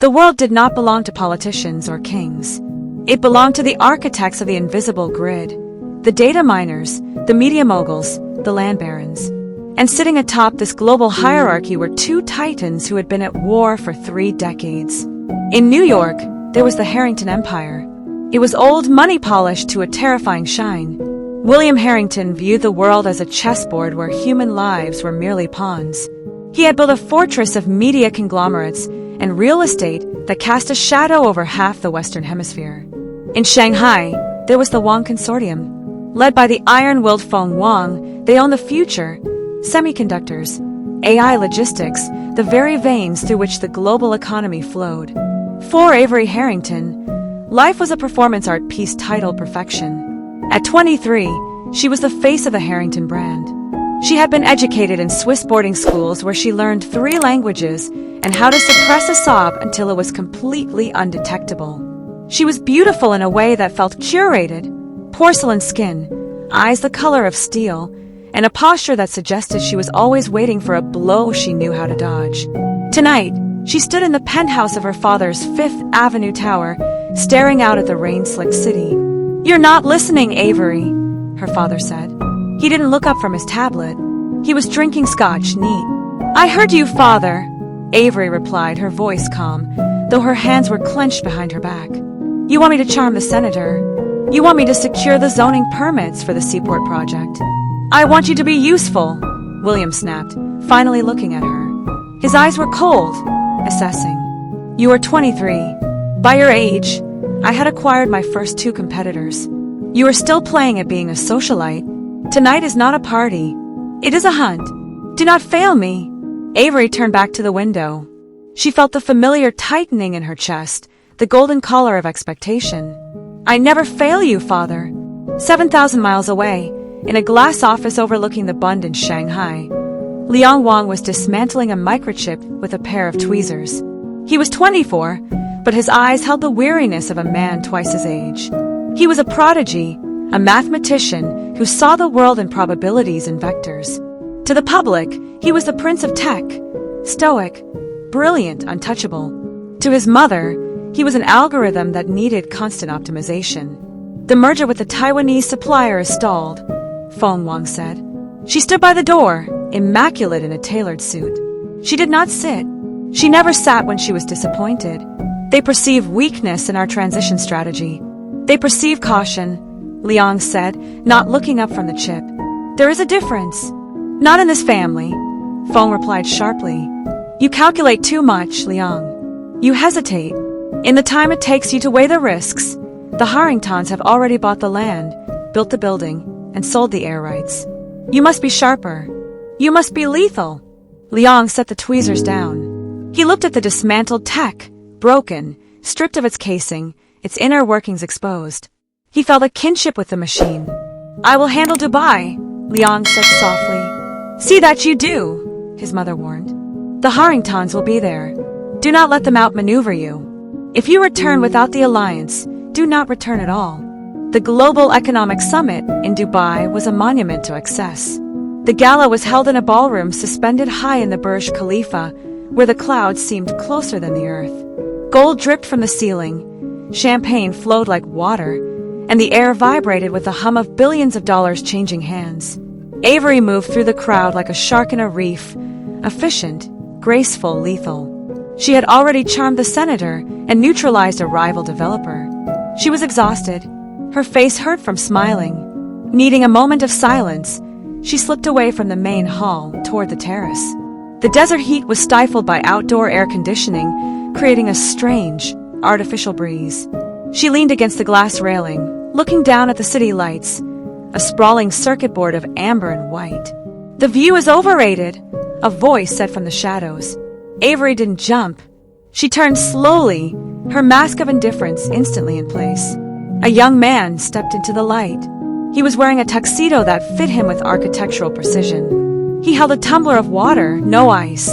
The world did not belong to politicians or kings. It belonged to the architects of the invisible grid, the data miners, the media moguls, the land barons. And sitting atop this global hierarchy were two titans who had been at war for 3 decades. In New York, there was the Harrington Empire. It was old money polished to a terrifying shine. William Harrington viewed the world as a chessboard where human lives were merely pawns. He had built a fortress of media conglomerates and real estate that cast a shadow over half the Western Hemisphere. In Shanghai, there was the Wang Consortium. Led by the iron-willed Feng Wang, they owned the future, semiconductors, AI logistics, the very veins through which the global economy flowed. For Avery Harrington, life was a performance art piece titled Perfection. At 23, she was the face of the Harrington brand. She had been educated in Swiss boarding schools where she learned 3 languages and how to suppress a sob until it was completely undetectable. She was beautiful in a way that felt curated, porcelain skin, eyes the color of steel, and a posture that suggested she was always waiting for a blow she knew how to dodge. Tonight, she stood in the penthouse of her father's Fifth Avenue tower, staring out at the rain-slicked city. "You're not listening, Avery," her father said. He didn't look up from his tablet. He was drinking scotch neat. "I heard you, father," Avery replied, her voice calm, though her hands were clenched behind her back. "You want me to charm the senator? You want me to secure the zoning permits for the Seaport project? I want you to be useful," William snapped, finally looking at her. His eyes were cold, assessing. "You are 23. By your age, I had acquired my first 2 competitors. You are still playing at being a socialite. Tonight is not a party. It is a hunt. Do not fail me." Avery turned back to the window. She felt the familiar tightening in her chest, the golden collar of expectation. "I never fail you, father." 7,000 miles away, in a glass office overlooking the Bund in Shanghai, Liang Wang was dismantling a microchip with a pair of tweezers. He was 24, but his eyes held the weariness of a man twice his age. He was a prodigy, a mathematician who saw the world in probabilities and vectors. To the public, he was the prince of tech, stoic, brilliant, untouchable. To his mother, he was an algorithm that needed constant optimization. "The merger with the Taiwanese supplier is stalled," Feng Wang said. She stood by the door, immaculate in a tailored suit. She did not sit. She never sat when she was disappointed. "They perceive weakness in our transition strategy. They perceive caution," Liang said, not looking up from the chip. "There is a difference." "Not in this family," Feng replied sharply. "You calculate too much, Liang. You hesitate. In the time it takes you to weigh the risks, the Harringtons have already bought the land, built the building, and sold the air rights. You must be sharper. You must be lethal." Liang set the tweezers down. He looked at the dismantled tech, broken, stripped of its casing, its inner workings exposed. He felt a kinship with the machine. "I will handle Dubai," Liang said softly. "See that you do," his mother warned. "The Harringtons will be there. Do not let them outmaneuver you. If you return without the alliance, do not return at all." The Global Economic Summit in Dubai was a monument to excess. The gala was held in a ballroom suspended high in the Burj Khalifa, where the clouds seemed closer than the earth. Gold dripped from the ceiling, champagne flowed like water, and the air vibrated with the hum of billions of dollars changing hands. Avery moved through the crowd like a shark in a reef, efficient, graceful, lethal. She had already charmed the senator and neutralized a rival developer. She was exhausted. Her face hurt from smiling. Needing a moment of silence, she slipped away from the main hall toward the terrace. The desert heat was stifled by outdoor air conditioning, creating a strange, artificial breeze. She leaned against the glass railing, looking down at the city lights, a sprawling circuit board of amber and white. "The view is overrated," a voice said from the shadows. Avery didn't jump. She turned slowly, her mask of indifference instantly in place. A young man stepped into the light. He was wearing a tuxedo that fit him with architectural precision. He held a tumbler of water, no ice.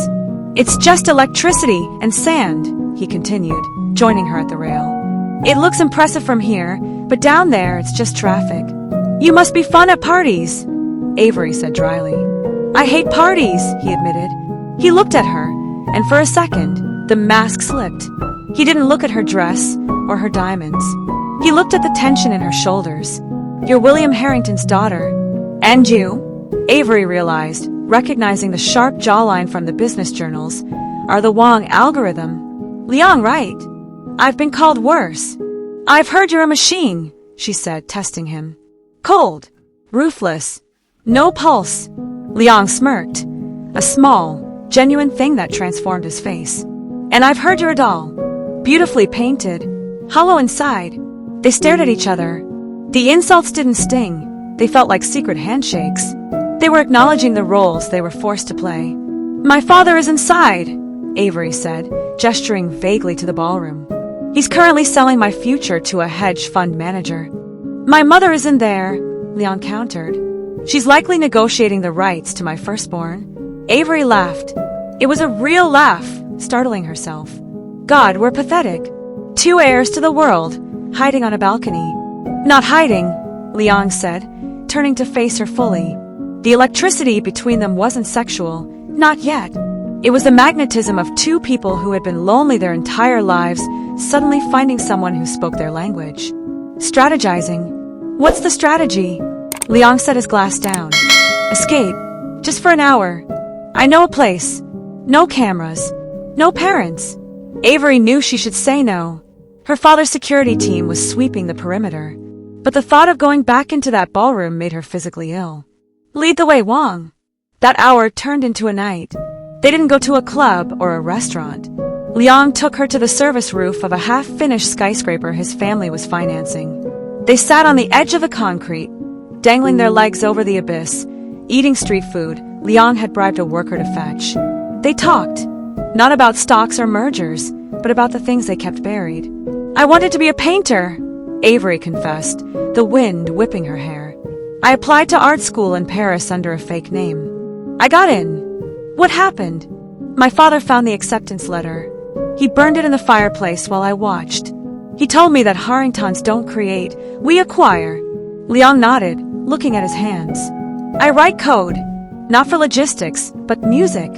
"It's just electricity and sand," he continued, joining her at the rail. "It looks impressive from here, but down there it's just traffic. You must be fun at parties," Avery said dryly. "I hate parties," he admitted. He looked at her, and for a second, The mask slipped. He didn't look at her dress or her diamonds. He looked at the tension in her shoulders. "You're William Harrington's daughter. And you," Avery realized, recognizing the sharp jawline from the business journals, "are the Wong algorithm." "Liang, right? I've been called worse." "I've heard you're a machine," she said, testing him. "Cold. Ruthless. No pulse." Liang smirked, a small, genuine thing that transformed his face. "And I've heard you're a doll. Beautifully painted. Hollow inside." They stared at each other. The insults didn't sting. They felt like secret handshakes. They were acknowledging the roles they were forced to play. "My father is inside," Avery said, gesturing vaguely to the ballroom. "He's currently selling my future to a hedge fund manager." "My mother is in there," Leon countered. "She's likely negotiating the rights to my firstborn." Avery laughed. It was a real laugh, startling herself. "God, we're pathetic. Two heirs to the world, hiding on a balcony." "Not hiding," Liang said, turning to face her fully. The electricity between them wasn't sexual, not yet. It was the magnetism of two people who had been lonely their entire lives, suddenly finding someone who spoke their language. Strategizing. "What's the strategy?" Liang set his glass down. "Escape. Just for an hour. I know a place. No cameras. No parents." Avery knew she should say no. Her father's security team was sweeping the perimeter. But the thought of going back into that ballroom made her physically ill. "Lead the way, Wong." That hour turned into a night. They didn't go to a club or a restaurant. Liang took her to the service roof of a half-finished skyscraper his family was financing. They sat on the edge of the concrete, dangling their legs over the abyss, eating street food Liang had bribed a worker to fetch. They talked, not about stocks or mergers, but about the things they kept buried. "I wanted to be a painter," Avery confessed, the wind whipping her hair. "I applied to art school in Paris under a fake name. I got in." "What happened?" "My father found the acceptance letter. He burned it in the fireplace while I watched. He told me that Harringtons don't create, we acquire." Liang nodded, looking at his hands. "I write code, not for logistics, but music.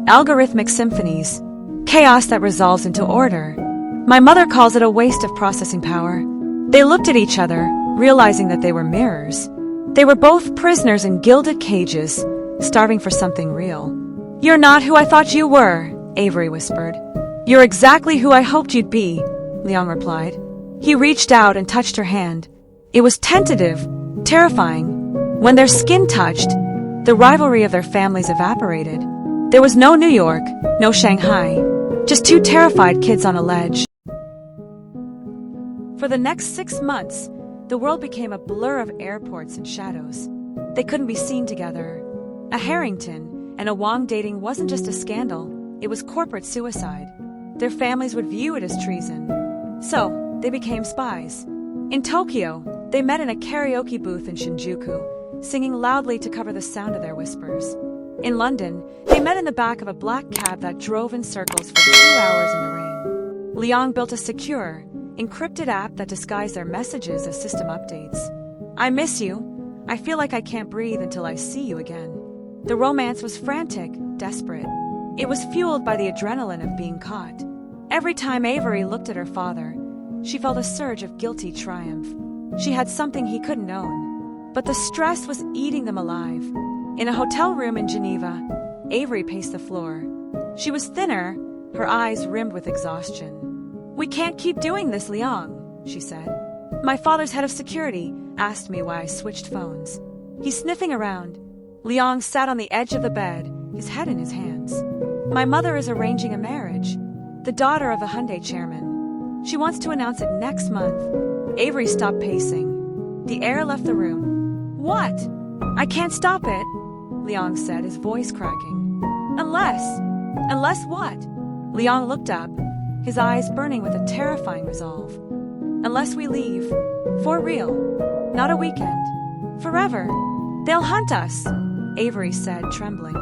Algorithmic symphonies. Chaos that resolves into order. My mother calls it a waste of processing power." They looked at each other, realizing that they were mirrors. They were both prisoners in gilded cages, starving for something real. "You're not who I thought you were," Avery whispered. "You're exactly who I hoped you'd be," Liang replied. He reached out and touched her hand. It was tentative, terrifying. When their skin touched, the rivalry of their families evaporated. There was no New York, no Shanghai, just two terrified kids on a ledge. For the next 6 months, the world became a blur of airports and shadows. They couldn't be seen together. A Harrington and a Wong dating wasn't just a scandal, it was corporate suicide. Their families would view it as treason. So, they became spies. In Tokyo, they met in a karaoke booth in Shinjuku, singing loudly to cover the sound of their whispers. In London, they met in the back of a black cab that drove in circles for 2 hours in the rain. Liang built a secure, encrypted app that disguised their messages as system updates. "I miss you. I feel like I can't breathe until I see you again." The romance was frantic, desperate. It was fueled by the adrenaline of being caught. Every time Avery looked at her father, she felt a surge of guilty triumph. She had something he couldn't own. But the stress was eating them alive. In a hotel room in Geneva, Avery paced the floor. She was thinner, her eyes rimmed with exhaustion. "We can't keep doing this, Liang," she said. "My father's head of security asked me why I switched phones." He's sniffing around. Liang sat on the edge of the bed, his head in his hands. "My mother is arranging a marriage, the daughter of the Hyundai chairman. She wants to announce it next month." Avery stopped pacing. The air left the room. "What?" "I can't stop it," Liang said, his voice cracking. Unless what?" Liang looked up, his eyes burning with a terrifying resolve. "Unless we leave. For real. Not a weekend. Forever. They'll hunt us," Avery said, trembling.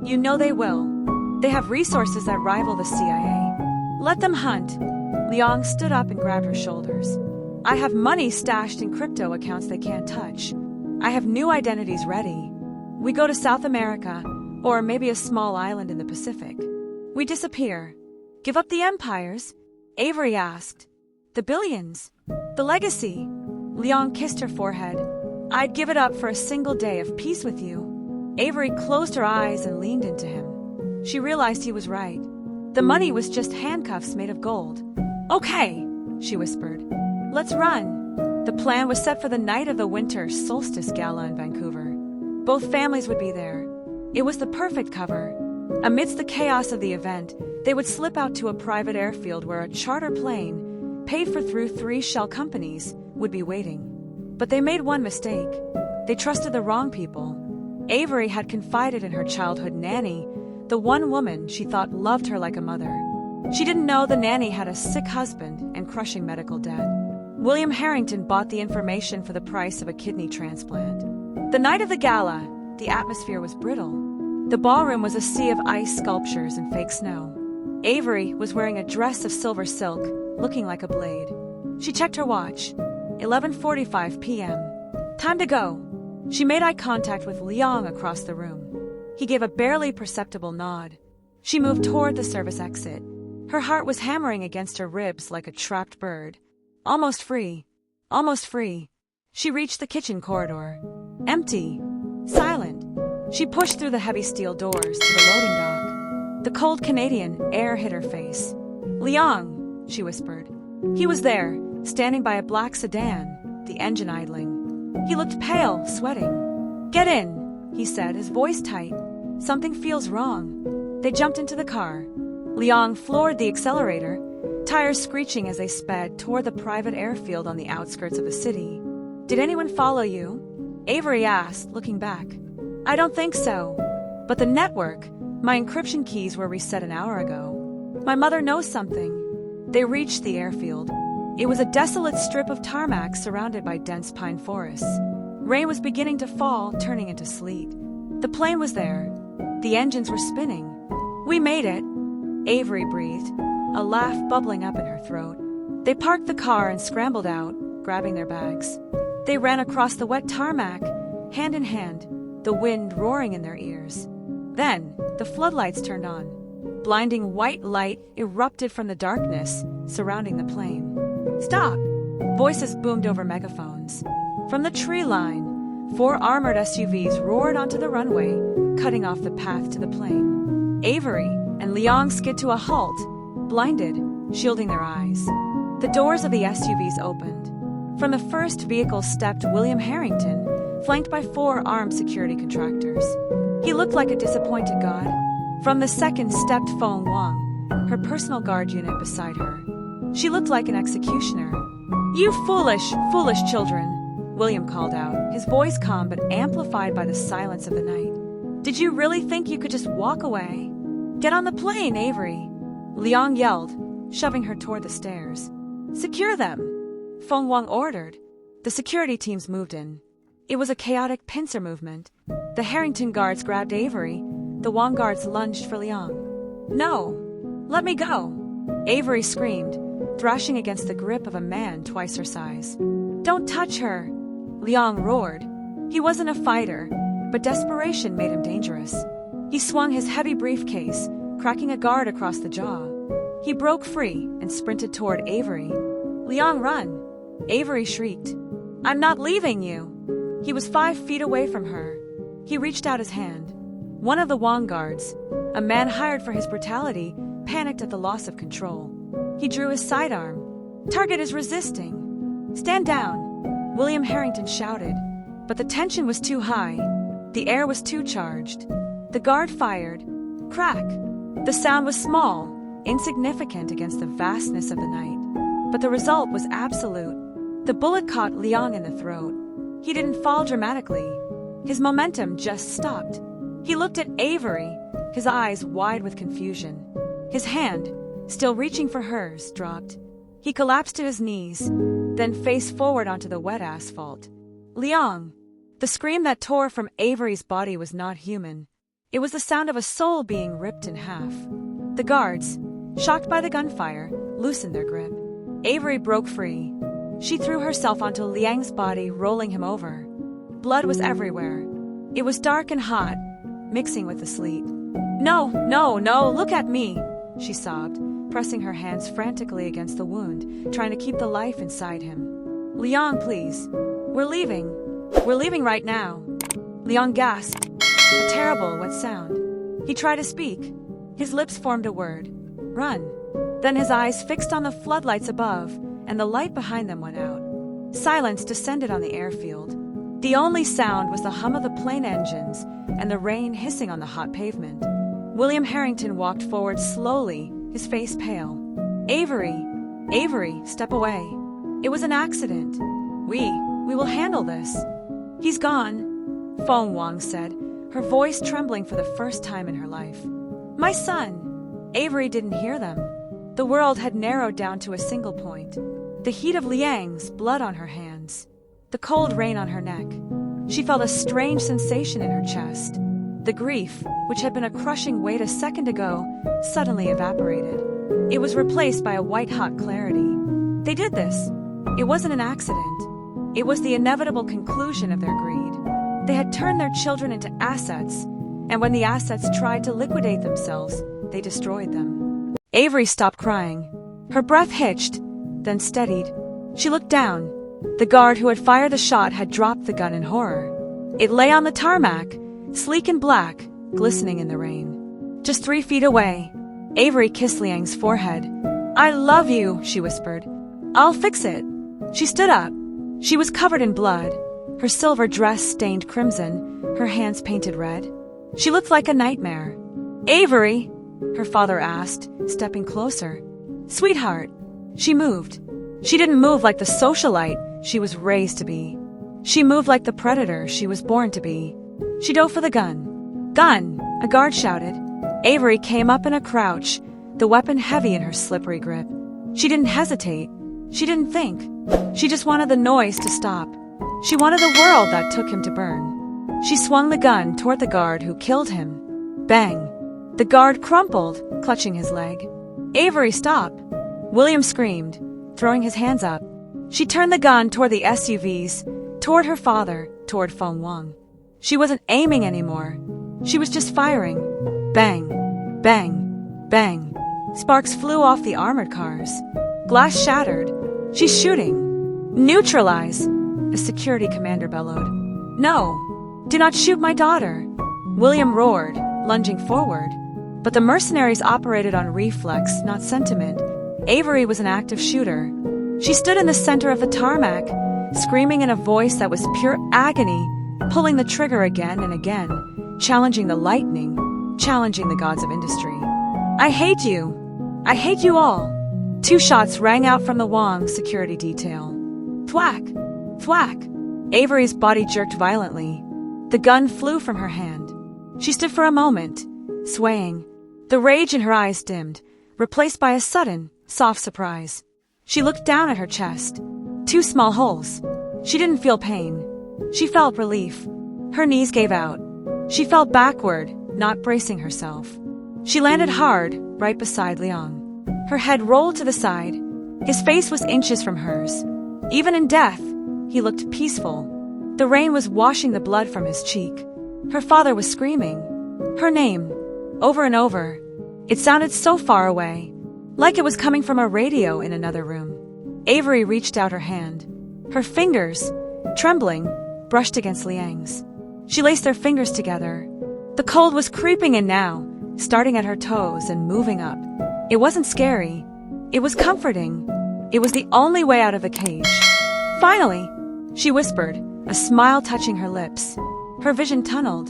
"You know they will. They have resources that rival the CIA. Let them hunt." Liang stood up and grabbed her shoulders. "I have money stashed in crypto accounts they can't touch. I have new identities ready. We go to South America, or maybe a small island in the Pacific. We disappear. Give up the empires? Avery asked. The billions? The legacy? Liang kissed her forehead. I'd give it up for a single day of peace with you. Avery closed her eyes and leaned into him. She realized he was right. The money was just handcuffs made of gold. Okay, she whispered. Let's run. The plan was set for the night of the winter solstice gala in Vancouver. Both families would be there. It was the perfect cover. Amidst the chaos of the event, they would slip out to a private airfield where a charter plane, paid for through 3 shell companies, would be waiting. But they made one mistake. They trusted the wrong people. Avery had confided in her childhood nanny, the one woman she thought loved her like a mother. She didn't know the nanny had a sick husband and crushing medical debt. William Harrington bought the information for the price of a kidney transplant. The night of the gala, the atmosphere was brittle. The ballroom was a sea of ice sculptures and fake snow. Avery was wearing a dress of silver silk, looking like a blade. She checked her watch. 11:45 p.m. Time to go. She made eye contact with Liang across the room. He gave a barely perceptible nod. She moved toward the service exit. Her heart was hammering against her ribs like a trapped bird. Almost free. Almost free. She reached the kitchen corridor. Empty. Silent. She pushed through the heavy steel doors to the loading dock. The cold Canadian air hit her face. Liang, she whispered. He was there, standing by a black sedan, the engine idling. He looked pale, sweating. Get in, he said, his voice tight. Something feels wrong. They jumped into the car. Liang floored the accelerator, tires screeching as they sped toward the private airfield on the outskirts of the city. Did anyone follow you? Avery asked, looking back. I don't think so. But the network, my encryption keys were reset an hour ago. My mother knows something. They reached the airfield. It was a desolate strip of tarmac surrounded by dense pine forests. Rain was beginning to fall, turning into sleet. The plane was there. The engines were spinning. We made it, Avery breathed, a laugh bubbling up in her throat. They parked the car and scrambled out, grabbing their bags. They ran across the wet tarmac, hand in hand, the wind roaring in their ears. Then, the floodlights turned on. Blinding white light erupted from the darkness surrounding the plane. Stop! Voices boomed over megaphones. From the tree line, 4 armored SUVs roared onto the runway, cutting off the path to the plane. Avery and Liang skid to a halt, blinded, shielding their eyes. The doors of the SUVs opened. From the first vehicle stepped William Harrington, flanked by 4 armed security contractors. He looked like a disappointed god. From the second stepped Feng Wang, her personal guard unit beside her. She looked like an executioner. You foolish, foolish children, William called out, his voice calm but amplified by the silence of the night. Did you really think you could just walk away? Get on the plane, Avery, Liang yelled, shoving her toward the stairs. Secure them, Feng Wang ordered. The security teams moved in. It was a chaotic pincer movement. The Harrington guards grabbed Avery. The Wang guards lunged for Liang. No! Let me go! Avery screamed, thrashing against the grip of a man twice her size. Don't touch her! Liang roared. He wasn't a fighter, but desperation made him dangerous. He swung his heavy briefcase, cracking a guard across the jaw. He broke free and sprinted toward Avery. Liang, run! Avery shrieked. I'm not leaving you! He was 5 feet away from her. He reached out his hand. One of the Wang guards, a man hired for his brutality, panicked at the loss of control. He drew his sidearm. Target is resisting. Stand down, William Harrington shouted. But the tension was too high. The air was too charged. The guard fired. Crack. The sound was small, insignificant against the vastness of the night. But the result was absolute. The bullet caught Liang in the throat. He didn't fall dramatically. His momentum just stopped. He looked at Avery, his eyes wide with confusion. His hand, still reaching for hers, dropped. He collapsed to his knees, then face forward onto the wet asphalt. Liang! The scream that tore from Avery's body was not human. It was the sound of a soul being ripped in half. The guards, shocked by the gunfire, loosened their grip. Avery broke free. She threw herself onto Liang's body, rolling him over. Blood was everywhere. It was dark and hot, mixing with the sleet. No, no, no, look at me, she sobbed, pressing her hands frantically against the wound, trying to keep the life inside him. "Liang, please. We're leaving. We're leaving right now." Liang gasped, a terrible, wet sound. He tried to speak. His lips formed a word. "Run." Then his eyes fixed on the floodlights above, and the light behind them went out. Silence descended on the airfield. The only sound was the hum of the plane engines and the rain hissing on the hot pavement. William Harrington walked forward slowly, his face pale. Avery, step away. It was an accident. We will handle this." "He's gone," Feng Wang said, her voice trembling for the first time in her life. "My son." Avery didn't hear them. The world had narrowed down to a single point. The heat of Liang's blood on her hands. The cold rain on her neck. She felt a strange sensation in her chest. The grief, which had been a crushing weight a second ago, suddenly evaporated. It was replaced by a white-hot clarity. They did this. It wasn't an accident. It was the inevitable conclusion of their greed. They had turned their children into assets, and when the assets tried to liquidate themselves, they destroyed them. Avery stopped crying. Her breath hitched, then steadied. She looked down. The guard who had fired the shot had dropped the gun in horror. It lay on the tarmac, sleek and black, glistening in the rain. Just 3 feet away, Avery kissed Liang's forehead. "I love you," she whispered. "I'll fix it." She stood up. She was covered in blood, her silver dress stained crimson, her hands painted red. She looked like a nightmare. "Avery?" her father asked, stepping closer. "Sweetheart." She moved. She didn't move like the socialite she was raised to be. She moved like the predator she was born to be. She dove for the gun. "Gun!" a guard shouted. Avery came up in a crouch, the weapon heavy in her slippery grip. She didn't hesitate. She didn't think. She just wanted the noise to stop. She wanted the world that took him to burn. She swung the gun toward the guard who killed him. Bang! The guard crumpled, clutching his leg. "Avery, stop!" William screamed, throwing his hands up. She turned the gun toward the SUVs, toward her father, toward Feng Wang. She wasn't aiming anymore. She was just firing. Bang! Bang! Bang! Sparks flew off the armored cars. Glass shattered. "She's shooting." "Neutralize!" a security commander bellowed. "No! Do not shoot my daughter!" William roared, lunging forward. But the mercenaries operated on reflex, not sentiment. Avery was an active shooter. She stood in the center of the tarmac, screaming in a voice that was pure agony, pulling the trigger again and again, challenging the lightning, challenging the gods of industry. "I hate you! I hate you all!" 2 shots rang out from the Wang security detail. Thwack! Thwack! Avery's body jerked violently. The gun flew from her hand. She stood for a moment, swaying. The rage in her eyes dimmed, replaced by a sudden, soft surprise. She looked down at her chest. 2 small holes. She didn't feel pain. She felt relief. Her knees gave out. She fell backward, not bracing herself. She landed hard, right beside Liang. Her head rolled to the side. His face was inches from hers. Even in death, he looked peaceful. The rain was washing the blood from his cheek. Her father was screaming. Her name, over and over. It sounded so far away, like it was coming from a radio in another room. Avery reached out her hand. Her fingers, trembling, brushed against Liang's. She laced their fingers together. The cold was creeping in now, starting at her toes and moving up. It wasn't scary. It was comforting. It was the only way out of the cage. "Finally!" she whispered, a smile touching her lips. Her vision tunneled.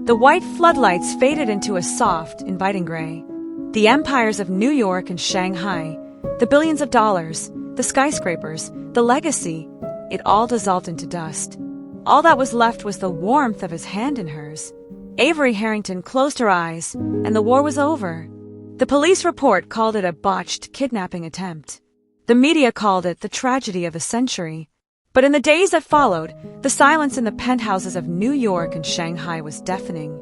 The white floodlights faded into a soft, inviting gray. The empires of New York and Shanghai, the billions of dollars, the skyscrapers, the legacy, it all dissolved into dust. All that was left was the warmth of his hand in hers. Avery Harrington closed her eyes, and the war was over. The police report called it a botched kidnapping attempt. The media called it the tragedy of the century. But in the days that followed, the silence in the penthouses of New York and Shanghai was deafening.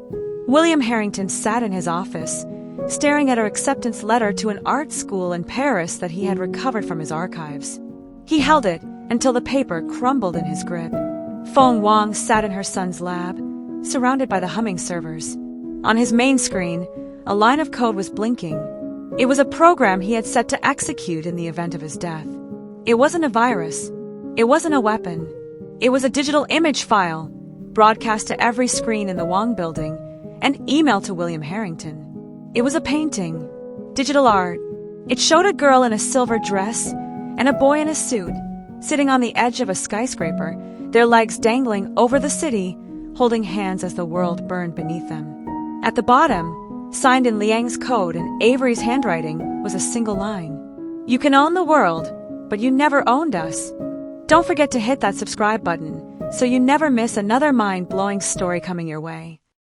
William Harrington sat in his office, staring at her acceptance letter to an art school in Paris that he had recovered from his archives. He held it until the paper crumbled in his grip. Feng Wang sat in her son's lab, surrounded by the humming servers. On his main screen, a line of code was blinking. It was a program he had set to execute in the event of his death. It wasn't a virus. It wasn't a weapon. It was a digital image file, broadcast to every screen in the Wong building, and emailed to William Harrington. It was a painting, digital art. It showed a girl in a silver dress and a boy in a suit, sitting on the edge of a skyscraper, their legs dangling over the city, holding hands as the world burned beneath them. At the bottom, signed in Liang's code and Avery's handwriting, was a single line. "You can own the world, but you never owned us." Don't forget to hit that subscribe button so you never miss another mind-blowing story coming your way.